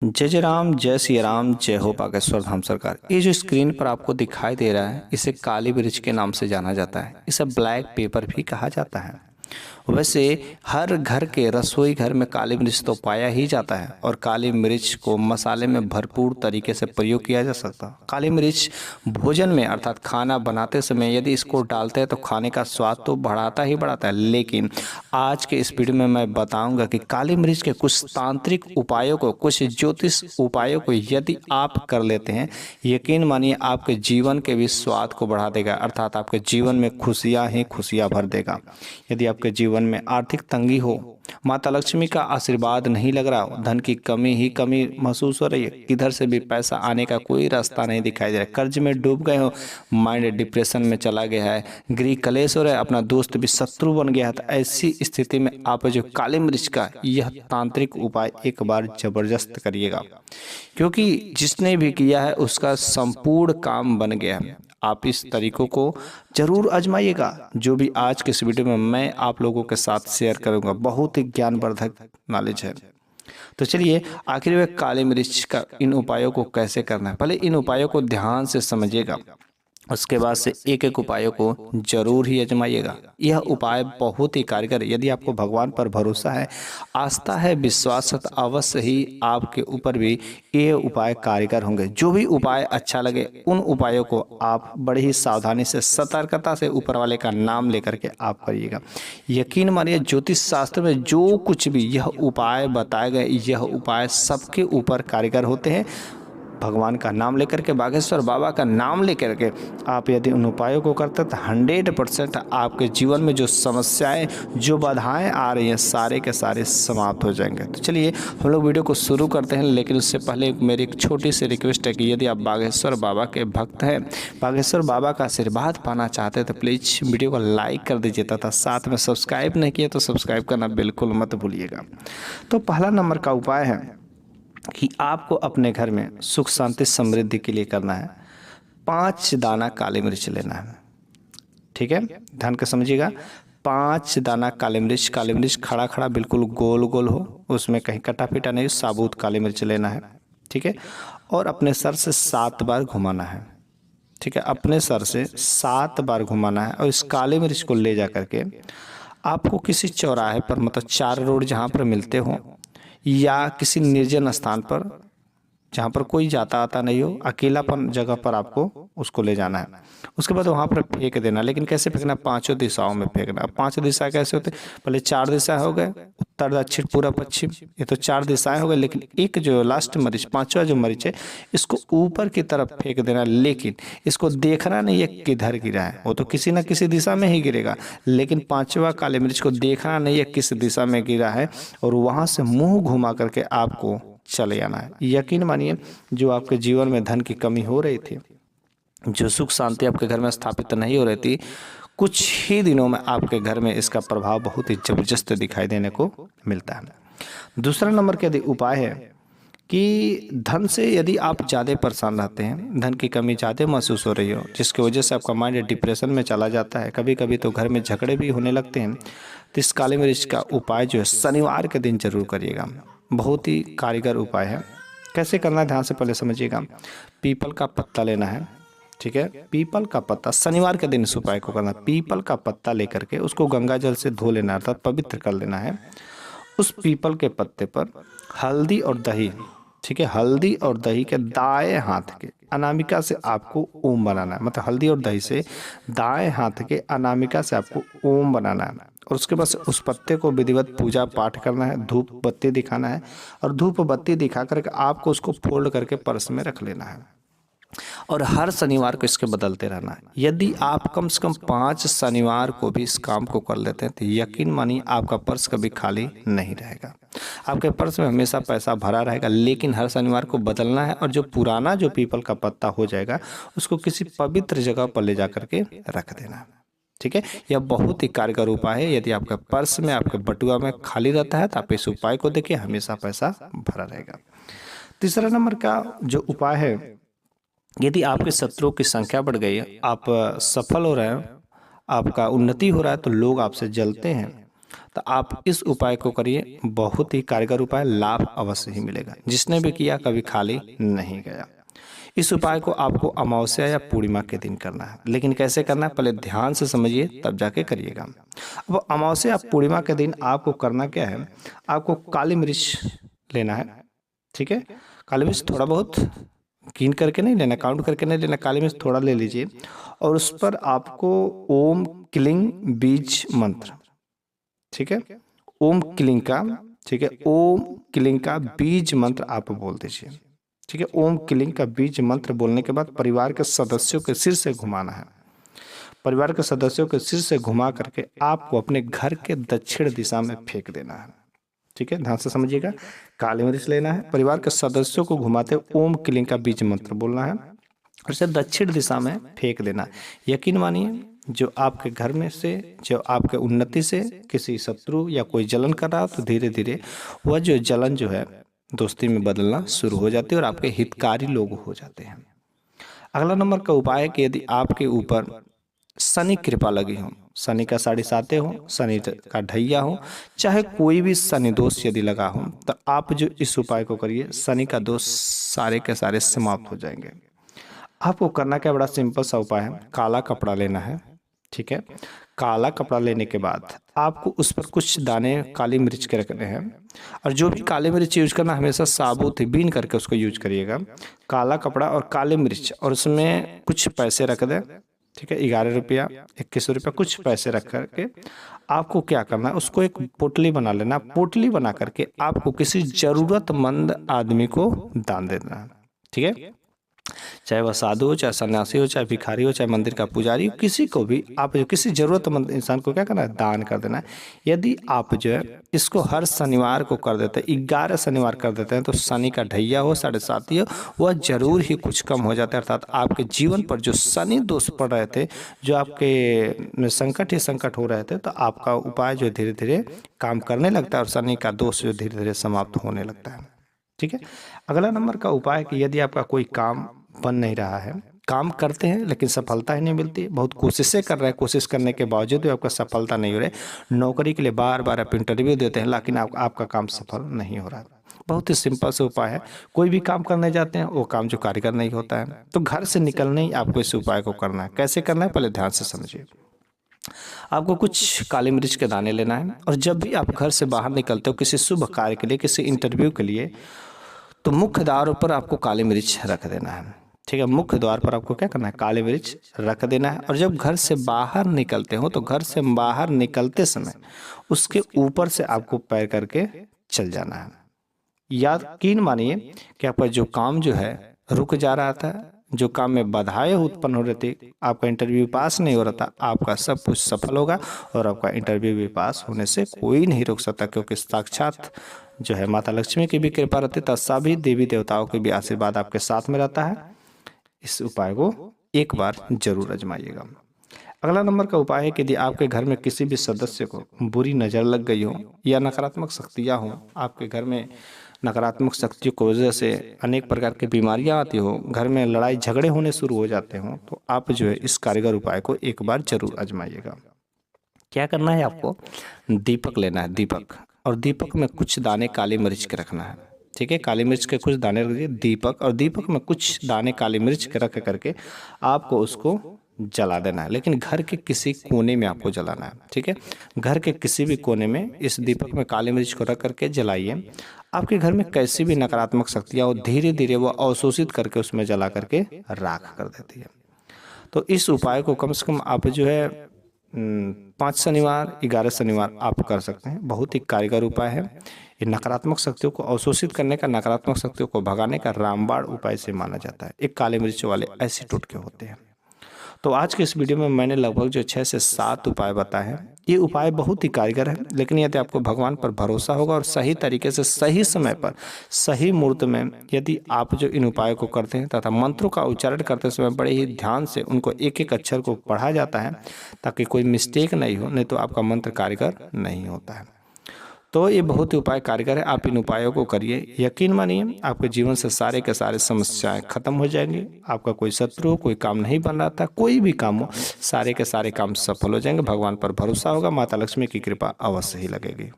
जय राम, जय सिया राम, जय हो बागेश्वर धाम सरकार। ये जो स्क्रीन पर आपको दिखाई दे रहा है, इसे काली मिर्च के नाम से जाना जाता है। इसे ब्लैक पेपर भी कहा जाता है। वैसे हर घर के रसोई घर में काली मिर्च तो पाया ही जाता है और काली मिर्च को मसाले में भरपूर तरीके से प्रयोग किया जा सकता है। काली मिर्च भोजन में अर्थात खाना बनाते समय यदि इसको डालते हैं तो खाने का स्वाद तो बढ़ाता ही बढ़ाता है, लेकिन आज के इस वीडियो में मैं बताऊंगा कि काली मिर्च के कुछ तांत्रिक उपायों को, कुछ ज्योतिष उपायों को यदि आप कर लेते हैं, यकीन मानिए आपके जीवन के भी स्वाद को बढ़ा देगा, अर्थात आपके जीवन में खुशियां ही खुशियां भर देगा। यदि आपके जीवन में आर्थिक तंगी हो, माता लक्ष्मी का आशीर्वाद नहीं लग रहा हो, धन की कमी ही कमी महसूस हो रही है, किधर से भी पैसा आने का कोई रास्ता नहीं दिखाई दे रहा है, कर्ज में डूब गए हो, माइंड डिप्रेशन में चला गया है, गृह क्लेश हो रहा है, अपना दोस्त भी शत्रु बन गया है, तो ऐसी स्थिति में आप जो काली मिर्च का यह तांत्रिक उपाय एक बार जबरदस्त करिएगा, क्योंकि जिसने भी किया है उसका संपूर्ण काम बन गया है। आप इस तरीकों को जरूर आजमाइएगा। जो भी आज के इस वीडियो में मैं आप लोगों के साथ शेयर करूंगा बहुत ही ज्ञानवर्धक नॉलेज है। तो चलिए आखिर में काली मिर्च का इन उपायों को कैसे करना है, पहले इन उपायों को ध्यान से समझिएगा, उसके बाद से एक एक उपायों को जरूर ही आजमाइएगा। यह उपाय बहुत ही कारगर है। यदि आपको भगवान पर भरोसा है, आस्था है, विश्वास है, तो अवश्य ही आपके ऊपर भी ये उपाय कारगर होंगे। जो भी उपाय अच्छा लगे उन उपायों को आप बड़ी ही सावधानी से, सतर्कता से ऊपर वाले का नाम लेकर के आप करिएगा। यकीन मानिए ज्योतिष शास्त्र में जो कुछ भी यह उपाय बताए गए, यह उपाय सबके ऊपर कारगर होते हैं। भगवान का नाम लेकर के, बागेश्वर बाबा का नाम लेकर के आप यदि उन उपायों को करते हैं तो 100% आपके जीवन में जो समस्याएं, जो बाधाएं आ रही हैं, सारे के सारे समाप्त हो जाएंगे। तो चलिए हम लोग वीडियो को शुरू करते हैं, लेकिन उससे पहले मेरी एक छोटी सी रिक्वेस्ट है कि यदि आप बागेश्वर बाबा के भक्त हैं, बागेश्वर बाबा का आशीर्वाद पाना चाहते हैं, तो प्लीज़ वीडियो को लाइक कर दीजिए तथा साथ में सब्सक्राइब नहीं किया तो सब्सक्राइब करना बिल्कुल मत भूलिएगा। तो पहला नंबर का उपाय है कि आपको अपने घर में सुख शांति समृद्धि के लिए करना है, 5 दाना काली मिर्च लेना है। ठीक है, ध्यान के समझिएगा। 5 दाना काली मिर्च, काली मिर्च खड़ा खड़ा बिल्कुल गोल गोल हो, उसमें कहीं कटा पीटा नहीं, साबुत काली मिर्च लेना है। ठीक है, और अपने सर से 7 बार घुमाना है। ठीक है, अपने सर से 7 बार घुमाना है और इस काली मिर्च को ले जा करके आपको किसी चौराहे पर, मतलब 4 रोड जहाँ पर मिलते हो या किसी निर्जन स्थान पर जहाँ पर कोई जाता आता नहीं हो, अकेलापन जगह पर आपको उसको ले जाना है। उसके बाद वहाँ पर फेंक देना, लेकिन कैसे फेंकना, 5 दिशाओं में फेंकना। 5 दिशा कैसे होते, पहले 4 दिशा हो गए, उत्तर दक्षिण पूर्व पश्चिम, ये तो 4 दिशाएं हो गए, लेकिन एक जो लास्ट मरीच, 5वां जो मरीच है, इसको ऊपर की तरफ फेंक देना, लेकिन इसको देखना नहीं है किधर गिरा है, वो तो किसी न किसी दिशा में ही गिरेगा, लेकिन 5वां काली मिर्च को देखना नहीं है किस दिशा में गिरा है, और वहाँ से मुँह घुमा करके आपको चले आना है। यकीन मानिए जो आपके जीवन में धन की कमी हो रही थी, जो सुख शांति आपके घर में स्थापित नहीं हो रही थी, कुछ ही दिनों में आपके घर में इसका प्रभाव बहुत ही जबरदस्त दिखाई देने को मिलता है। दूसरा नंबर का यदि उपाय है कि धन से यदि आप ज़्यादा परेशान रहते हैं, धन की कमी ज़्यादा महसूस हो रही हो, जिसकी वजह से आपका माइंड डिप्रेशन में चला जाता है, कभी कभी तो घर में झगड़े भी होने लगते हैं, तो इस काली मिर्च का उपाय जो है शनिवार के दिन जरूर करिएगा। बहुत ही कारगर उपाय है। कैसे करना है ध्यान से पहले समझिएगा। पीपल का पत्ता लेना है। ठीक है, पीपल का पत्ता शनिवार के दिन इस उपाय को करना है। पीपल का पत्ता लेकर के उसको गंगा जल से धो लेना, अर्थात पवित्र कर लेना है। उस पीपल के पत्ते पर हल्दी और दही, ठीक है, हल्दी और दही के दाएं हाथ के अनामिका से आपको ओम बनाना है, मतलब हल्दी और दही से दाएं हाथ के अनामिका से आपको ओम बनाना है, और उसके बाद उस पत्ते को विधिवत पूजा पाठ करना है, धूप बत्ती दिखाना है, और धूप बत्ती दिखा करके आपको उसको फोल्ड करके पर्स में रख लेना है, और हर शनिवार को इसके बदलते रहना है। यदि आप कम से कम 5 शनिवार को भी इस काम को कर लेते हैं तो यकीन मानिए आपका पर्स कभी खाली नहीं रहेगा, आपके पर्स में हमेशा पैसा भरा रहेगा। लेकिन हर शनिवार को बदलना है, और जो पुराना जो पीपल का पत्ता हो जाएगा उसको किसी पवित्र जगह पर ले जा करके रख देना है। ठीक है, यह बहुत ही कारगर उपाय है। यदि आपके पर्स में, आपके बटुआ में खाली रहता है तो आप इस उपाय को देखिए, हमेशा पैसा भरा रहेगा। तीसरा नंबर का जो उपाय है, यदि आपके शत्रुओं की संख्या बढ़ गई है, आप सफल हो रहे हैं, आपका उन्नति हो रहा है, तो लोग आपसे जलते हैं, तो आप इस उपाय को करिए, बहुत ही कारगर उपाय, लाभ अवश्य ही मिलेगा। जिसने भी किया कभी खाली नहीं गया। इस उपाय को आपको अमावस्या या पूर्णिमा के दिन करना है, लेकिन कैसे करना है पहले ध्यान से समझिए तब जाके करिएगा। अब अमावस्या या पूर्णिमा के दिन आपको करना क्या है, आपको काली मिर्च लेना है, ठीक है। काली मिर्च थोड़ा बहुत कीन करके नहीं लेना, काउंट करके नहीं लेना, काली मिर्च थोड़ा ले लीजिए और उस पर आपको ओम क्लिंग बीज मंत्र, ठीक है, ओम क्लिंग का, ठीक है, ओम क्लिंग का बीज मंत्र आप बोल दीजिए, ठीक है। ओम क्लिंग का बीज मंत्र बोलने के बाद परिवार के सदस्यों के सिर से घुमाना है। परिवार के सदस्यों के सिर से घुमा करके आपको अपने घर के दक्षिण दिशा में फेंक देना है, ठीक है। ध्यान से समझिएगा, काली मिर्च लेना है, परिवार के सदस्यों को घुमाते ओम क्लिंग का बीज मंत्र बोलना है और इसे दक्षिण दिशा में फेंक देना। यकीन मानिए, जो आपके घर में से, जो आपके उन्नति से किसी शत्रु या कोई जलन कर रहा हो तो धीरे धीरे वह जो जलन जो है दोस्ती में बदलना शुरू हो जाती है और आपके हितकारी लोग हो जाते हैं। अगला नंबर का उपाय है कि यदि आपके ऊपर शनि कृपा लगी हो, शनि का 7.5 हो, शनि का ढैया हो, चाहे कोई भी शनि दोष यदि लगा हो, तो आप जो इस उपाय को करिए, शनि का दोष सारे के सारे समाप्त हो जाएंगे। आपको करना क्या, बड़ा सिंपल सा उपाय है, काला कपड़ा लेना है, ठीक है। काला कपड़ा लेने के बाद आपको उस पर कुछ दाने काली मिर्च के रखने हैं और जो भी काली मिर्च यूज करना हमेशा साबुत बीन करके उसको यूज करिएगा। काला कपड़ा और काली मिर्च और उसमें कुछ पैसे रख दें, ठीक है, 11 रुपया 21 रुपया कुछ पैसे रख करके आपको क्या करना है, उसको एक पोटली बना लेना। पोटली बना करके आपको किसी जरूरतमंद आदमी को दान दे देना, ठीक है। चाहे वह साधु हो, चाहे सन्यासी हो, चाहे भिखारी हो, चाहे मंदिर का पुजारी हो, किसी को भी आप जो किसी जरूरतमंद इंसान को क्या करना है, दान कर देना है। यदि आप जो है इसको हर शनिवार को कर देते हैं, 11 शनिवार कर देते हैं, तो शनि का ढैया हो 7.5 हो वह जरूर ही कुछ कम हो जाता है। अर्थात आपके जीवन पर जो शनि दोष पड़ रहे थे, जो आपके संकट ही संकट हो रहे थे, तो आपका उपाय जो धीरे धीरे काम करने लगता है और शनि का दोष जो धीरे धीरे समाप्त होने लगता है, ठीक है। अगला नंबर का उपाय कि यदि आपका कोई काम बन नहीं रहा है, काम करते हैं लेकिन सफलता ही नहीं मिलती, बहुत कोशिशें कर रहे हैं, कोशिश करने के बावजूद भी आपका सफलता नहीं हो रही, नौकरी के लिए बार बार आप इंटरव्यू देते हैं लेकिन आपका काम सफल नहीं हो रहा है। बहुत ही सिंपल से उपाय है, कोई भी काम करने जाते हैं वो काम जो कारगर नहीं होता है, तो घर से निकलने ही आपको इस उपाय को करना है। कैसे करना है पहले ध्यान से समझिए। आपको कुछ काली मिर्च के दाने लेना है और जब भी आप घर से बाहर निकलते हो किसी शुभ कार्य के लिए, किसी इंटरव्यू के लिए, तो मुख्य द्वार पर आपको काली मिर्च रख देना है, ठीक है। मुख्य द्वार पर आपको क्या करना है, काली मिर्च रख देना है और जब घर से बाहर निकलते हो तो घर से बाहर निकलते समय उसके ऊपर से आपको पैर करके चल जाना है। यकीन मानिए कि आपका जो काम जो है रुक जा रहा था, जो काम में बाधाएं उत्पन्न हो रही थी, आपका इंटरव्यू पास नहीं हो रहा था, आपका सब कुछ सफल होगा और आपका इंटरव्यू भी पास होने से कोई नहीं रोक सकता, क्योंकि साक्षात जो है माता लक्ष्मी की भी कृपा रहती है, सभी देवी देवताओं के भी आशीर्वाद आपके साथ में रहता है। इस उपाय को एक बार जरूर आजमाइएगा। अगला नंबर का उपाय है कि यदि आपके घर में किसी भी सदस्य को बुरी नज़र लग गई हो या नकारात्मक शक्तियाँ हों, आपके घर में नकारात्मक शक्तियों की वजह से अनेक प्रकार की बीमारियां आती हो, घर में लड़ाई झगड़े होने शुरू हो जाते हों, तो आप जो है इस कारगर उपाय को एक बार जरूर आजमाइएगा। क्या करना है, आपको दीपक लेना है, दीपक, और दीपक में कुछ दाने काली मिर्च के रखना है, ठीक है। काली मिर्च के कुछ दाने रख दिए दीपक, और दीपक में कुछ दाने काली मिर्च के रख करके आपको उसको जला देना है, लेकिन घर के किसी कोने में आपको जलाना है, ठीक है। घर के किसी भी कोने में इस दीपक में काली मिर्च को रख करके जलाइए। आपके घर में कैसी भी नकारात्मक शक्तियाँ हो, धीरे धीरे वो अवशोषित करके उसमें जला करके राख कर देती है। तो इस उपाय को कम से कम आप जो है 5 शनिवार 11 शनिवार आप कर सकते हैं। बहुत ही कारगर उपाय है। ये नकारात्मक शक्तियों को अवशोषित करने का, नकारात्मक शक्तियों को भगाने का रामबाण उपाय से माना जाता है। एक काले मिर्च वाले ऐसे टोटके होते हैं। तो आज के इस वीडियो में मैंने लगभग जो 6 से 7 उपाय बताए हैं। ये उपाय बहुत ही कारगर है, लेकिन यदि आपको भगवान पर भरोसा होगा और सही तरीके से सही समय पर सही मुहूर्त में यदि आप जो इन उपायों को करते हैं तथा मंत्रों का उच्चारण करते समय बड़े ही ध्यान से उनको एक एक अक्षर को पढ़ा जाता है ताकि कोई मिस्टेक नहीं हो, नहीं तो आपका मंत्र कारगर नहीं होता है। तो ये बहुत ही उपाय कारगर है। आप इन उपायों को करिए, यकीन मानिए आपके जीवन से सारे के सारे समस्याएं खत्म हो जाएंगी। आपका कोई शत्रु, कोई काम नहीं बन रहा था, कोई भी काम हो, सारे के सारे काम सफल हो जाएंगे। भगवान पर भरोसा होगा, माता लक्ष्मी की कृपा अवश्य ही लगेगी।